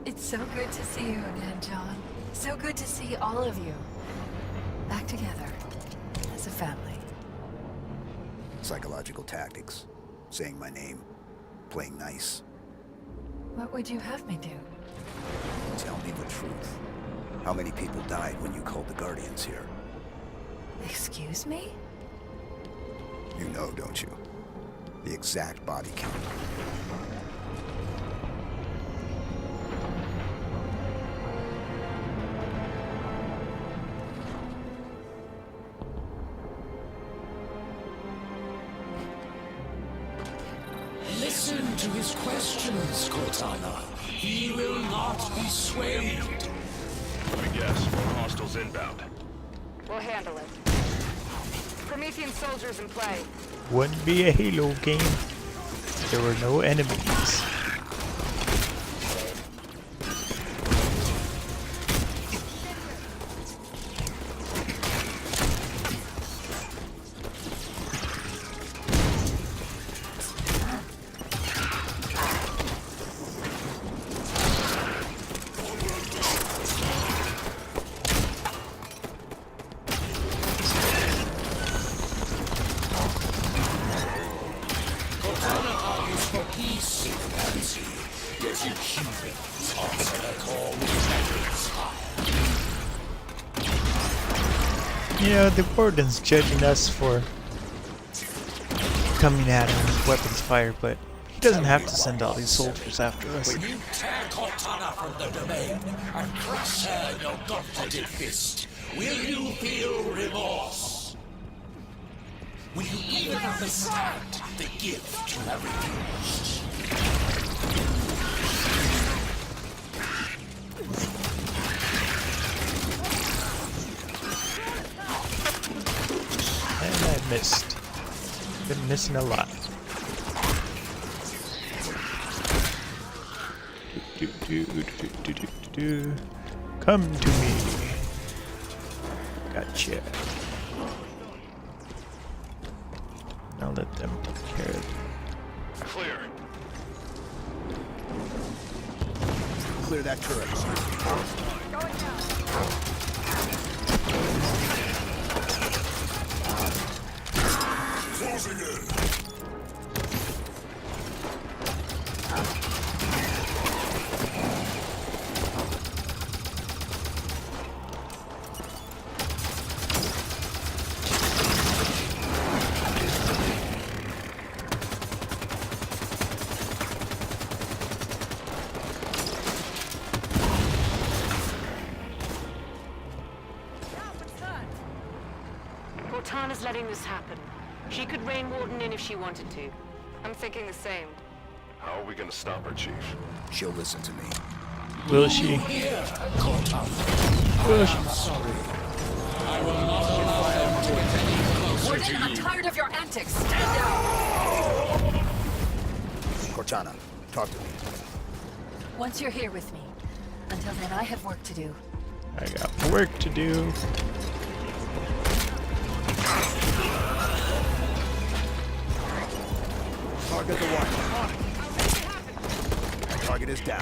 It's so good to see you again, John. So good to see all of you. Back together. As a family. Psychological tactics. Saying my name. Playing nice. What would you have me do? Tell me the truth. How many people died when you called the Guardians here? Excuse me? You know, don't you? The exact body count. Listen to his questions, Cortana. He will not be swayed. Let me guess, more hostiles inbound. We'll handle it. Promethean soldiers in play. Wouldn't be a Halo game if there were no enemies. You know, the warden's judging us for coming at him with weapons fire, but he doesn't have to send all these soldiers after us. When you tear Cortana from the domain and crush her in your gauntleted fist, will you feel remorse? Will you even understand the gift you have refused? And I missed. Been missing a lot. Come to me. Gotcha. Now let them take care of it. Clear. Clear that turret. Closing in. Cortana's letting this happen. She could rein Warden in if she wanted to. I'm thinking the same. How are we gonna stop her, Chief? She'll listen to me. Will she? Here, Cortana. Will she? I'm sorry. I will not allow them to get any closer to I'm you. tired of your antics. Stand down. Cortana, talk to me. Once you're here with me. Until then, I have work to do. I got work to do. Target the one. Target is down.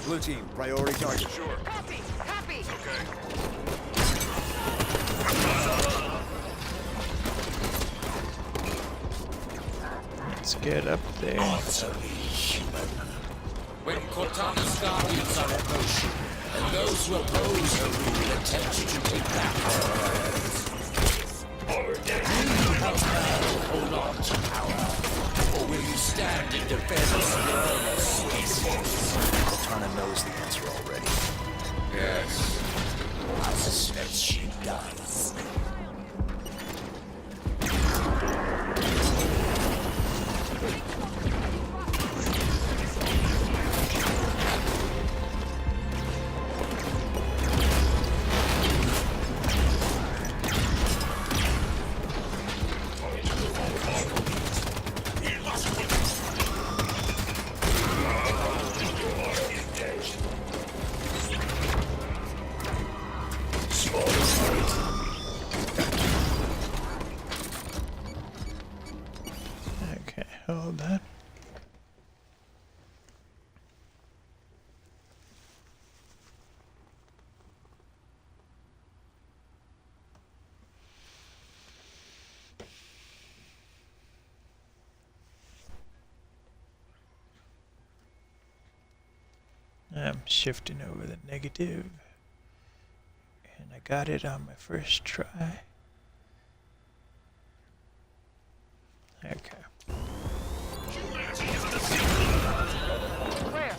Blue team, priority target. Sure. Copy! Copy! Okay. Let's get up there. Utterly human. When Cortana's guardians are in motion, and those who oppose her rule attempt to take back her lands, will you help her hold on to power? Or will you stand in defense of your own species? Cortana knows the answer already. Yes. I suspect she does. I'm shifting over the negative. And I got it on my first try. Okay. Where?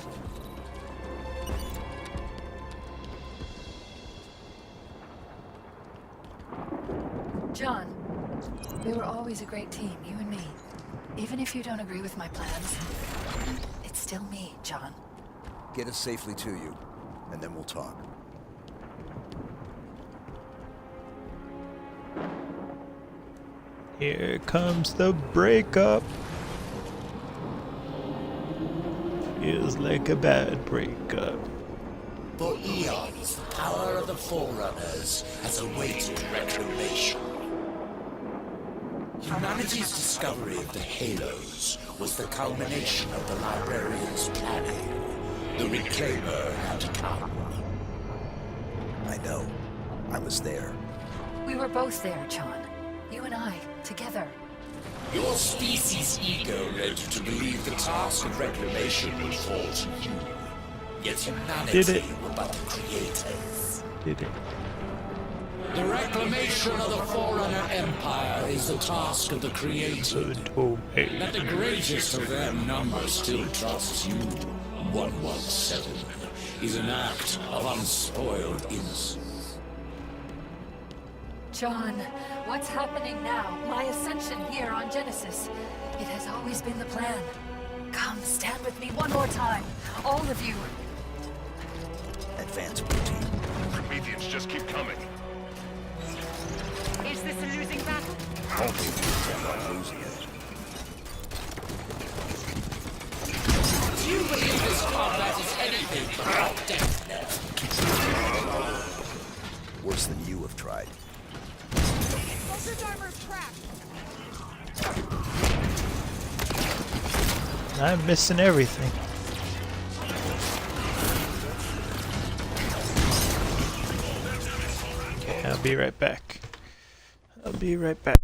John, we were always a great team, you and me. Even if you don't agree with my plans, it's still me, John. Get us safely to you, and then we'll talk. Here comes the breakup. Feels like a bad breakup. For eons, the power of the Forerunners has awaited reclamation. Humanity's discovery of the Halos was the culmination of the Librarian's planning. The Reclaimer had to come. I know. I was there. We were both there, John. You and I, together. Your species' ego led you to believe the task of reclamation would fall to you. Yet humanity were but the creators. Did it? The reclamation of the Forerunner Empire is the task of the creators. That the greatest of their number still trusts you, 117, is an act of unspoiled innocence. John, what's happening now? My ascension here on Genesis. It has always been the plan. Come, stand with me one more time. All of you. Advance, team. Prometheans just keep coming. Is this a losing battle? Only if you intend on losing it. Do you believe this combat is anything but death knell? Worse than you have tried. Soldier's armor's cracked. I'm missing everything. Okay, I'll be right back. I'll be right back.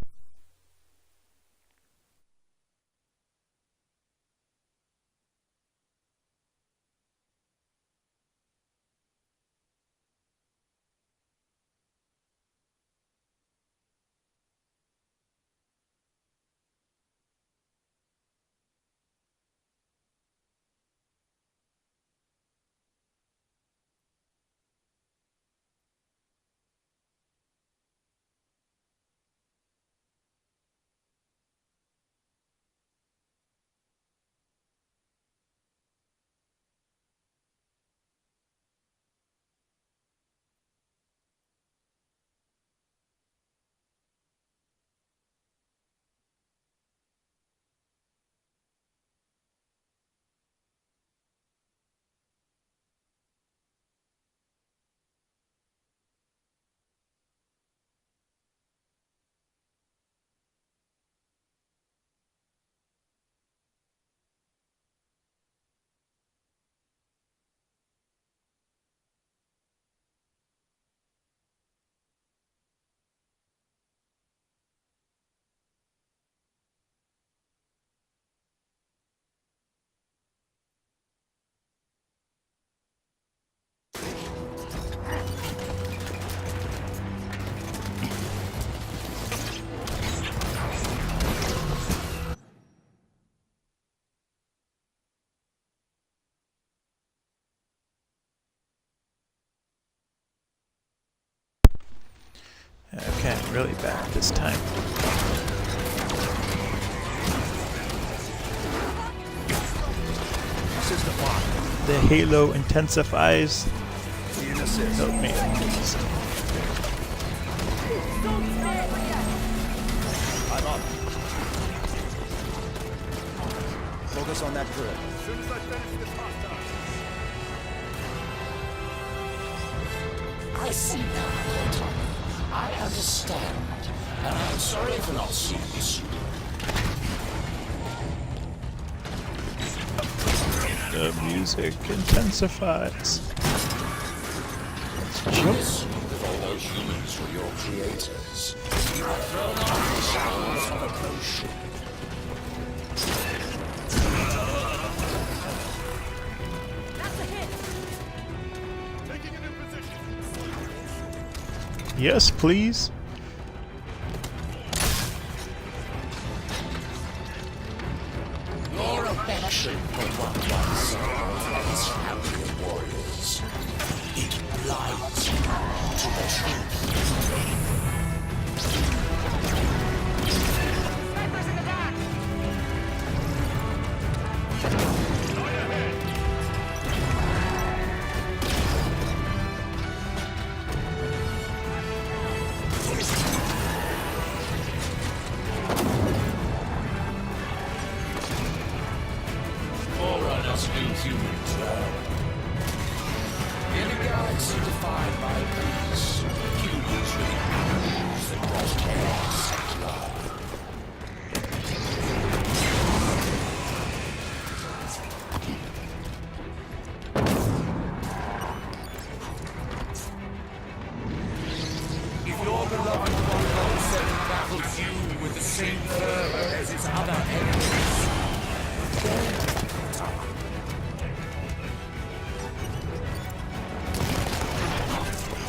Okay, I'm really back this time. System locked. The halo intensifies. Help me. I'm up. Focus on that drill. As soon as I finish this hostile. I see now, Cortana. I understand, and I'm sorry for not seeing this. The music intensifies. Let's jump. If all those humans were your creators, you have thrown off the sounds of a potion. That's a hit. Yes, please. Your affection for what once was champion warriors. It blinds you to the truth. Snipers in the back! Forerunners do humans well. In a galaxy defined by peace, humans will have that brought chaos and love. If your beloved 117 battles you with the same fervor as its other enemies,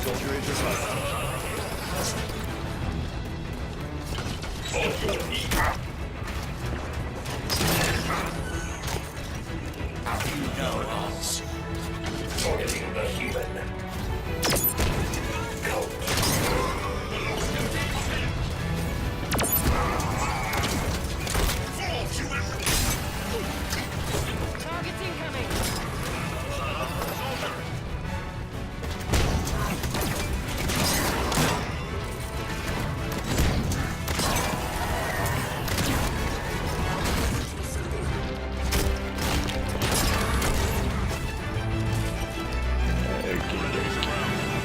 Soldier is your son. you know us. Targeting the human. Target's incoming!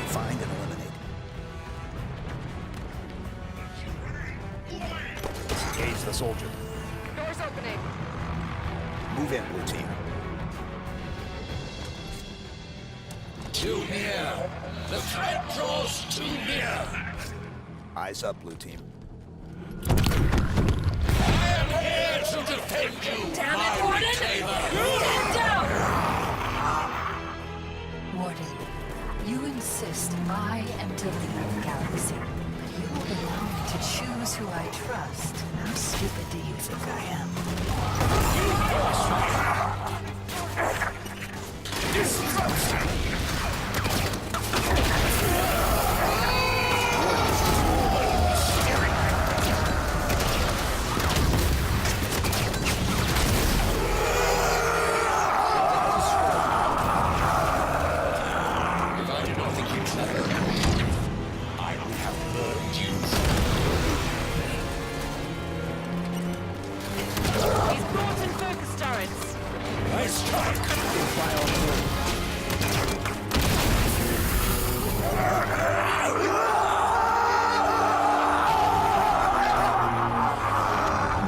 Find and eliminate. Engage the soldier. Doors opening! Move in, blue team. Too near. The threat draws too near. Eyes up, blue team. I am here to defend you. Damn my it, Warden! reclaimer. Stand down! Warden, you insist I am to lead the galaxy, but you will allow me to choose who I trust. How stupid do you think I am? If I do not think you clever, I would have learned you. He's brought in focus turrets! Nice strike.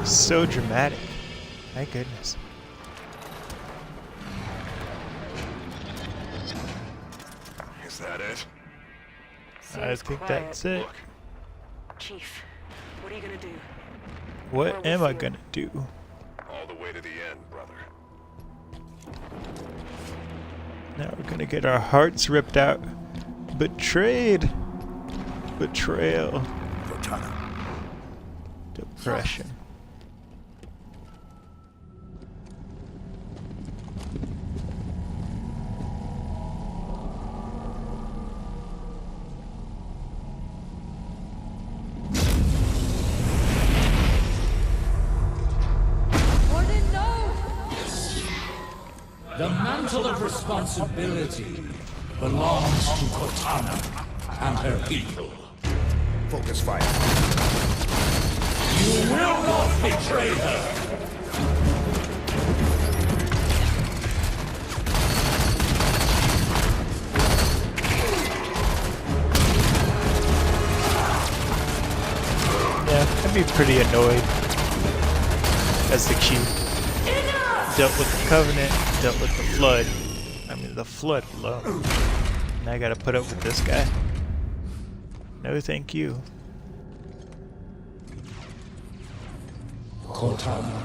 So dramatic. My goodness. Is that it? I think that's it. Look. Chief, what are you gonna do? What am I gonna do? All the way to the end, brother. Now we're gonna get our hearts ripped out. Betrayed. Betrayal. Cortana. Depression. Warden, no! The mantle of responsibility belongs to Cortana and her people. Focus fire. You will not betray her. Yeah, I'd be pretty annoyed as the Q. Dealt with the Covenant, dealt with the Flood. I mean, the Flood alone. Now I gotta put up with this guy. No, thank you. Cortana,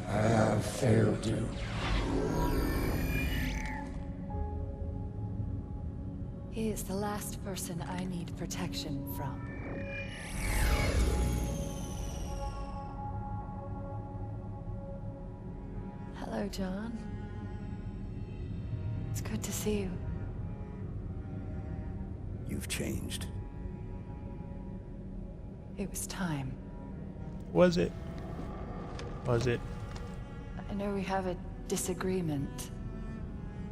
I have failed you. He is the last person I need protection from. Hello, John. It's good to see you. You've changed. It was time. Was it? Was it? I know we have a disagreement,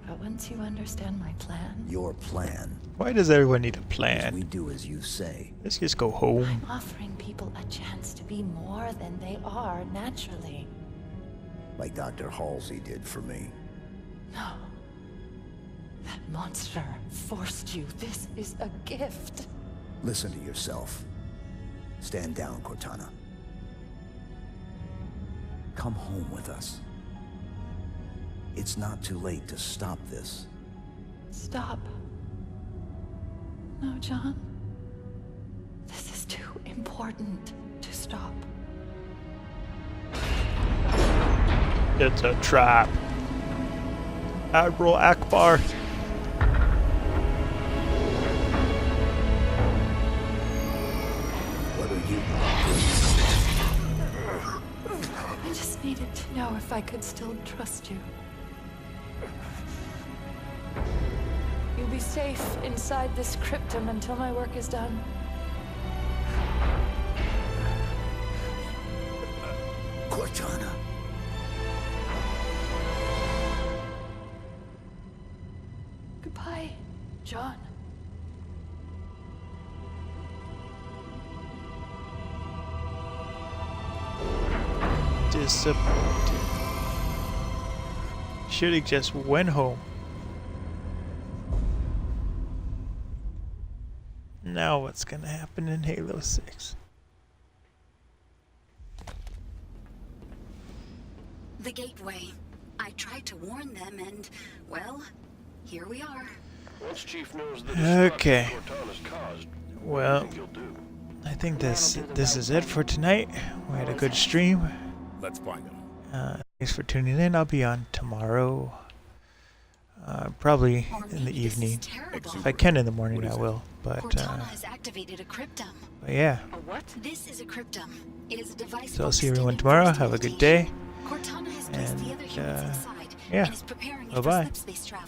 but once you understand my plan... Your plan? Why does everyone need a plan? We do as you say. Let's just go home. I'm offering people a chance to be more than they are naturally. Like Dr. Halsey did for me. No. That monster forced you. This is a gift. Listen to yourself. Stand down, Cortana. Come home with us. It's not too late to stop this. Stop. No, John. This is too important to stop. It's a trap. Admiral Akbar. What are you? I just needed to know if I could still trust you. You'll be safe inside this cryptum until my work is done. Cortana. Goodbye, John. Disappointed. Should've just went home. Now what's gonna happen in Halo 6? The gateway. I tried to warn them and, well, here we are. Once Chief knows the Okay. Cortana's caused, Well, what do you think he'll do? I think this is it for tonight. We had a good stream. Let's find him. Thanks for tuning in. I'll be on tomorrow. Probably in the evening. If I can in the morning, I will. But Cortana has activated a cryptum. yeah. A what? This is a cryptum. It is a device. So I'll see everyone tomorrow. Have a good day. Cortana has placed the other humans inside yeah. and is preparing it for Bye-bye. slip space travel.